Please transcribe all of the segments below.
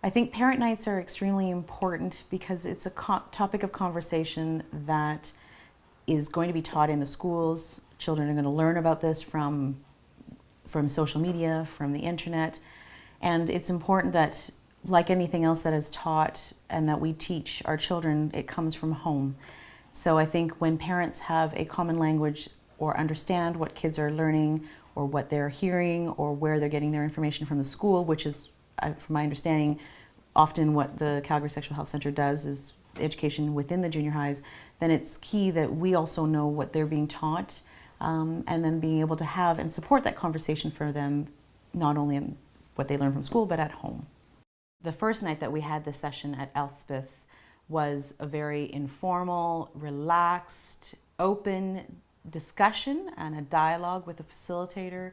I think parent nights are extremely important because it's a topic of conversation that is going to be taught in the schools. Children are going to learn about this from social media, from the internet. And it's important that, like anything else that is taught and that we teach our children, it comes from home. So I think when parents have a common language or understand what kids are learning or what they're hearing or where they're getting their information from the school, which is, from my understanding, often what the Calgary Sexual Health Centre does is education within the junior highs, then it's key that we also know what they're being taught, and then being able to have and support that conversation for them, not only in what they learn from school, but at home. The first night that we had this session at Elspeth's was a very informal, relaxed, open discussion and a dialogue with a facilitator.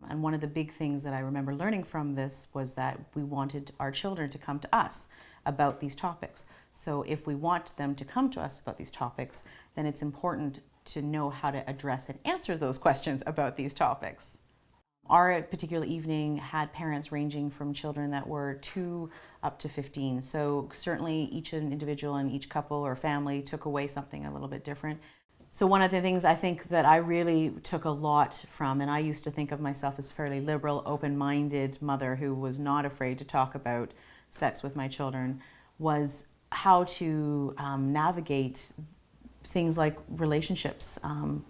And one of the big things that I remember learning from this was that we wanted our children to come to us about these topics. So if we want them to come to us about these topics, then it's important to know how to address and answer those questions about these topics. Our particular evening had parents ranging from children that were 2 up to 15. So certainly each individual and each couple or family took away something a little bit different. So one of the things I think that I really took a lot from, and I used to think of myself as a fairly liberal, open-minded mother who was not afraid to talk about sex with my children, was how to navigate things like relationships,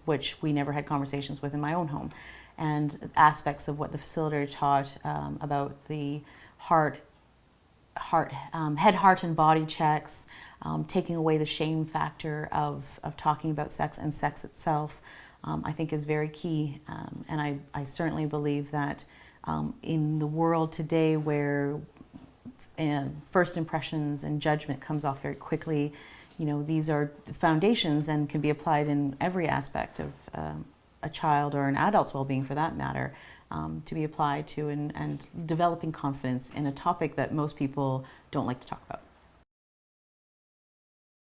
which we never had conversations with in my own home, and aspects of what the facilitator taught about the head, heart, and body checks, taking away the shame factor of talking about sex and sex itself, I think is very key. And I certainly believe that in the world today where first impressions and judgment comes off very quickly, you know, these are foundations and can be applied in every aspect of a child or an adult's well-being for that matter, to be applied to and developing confidence in a topic that most people don't like to talk about.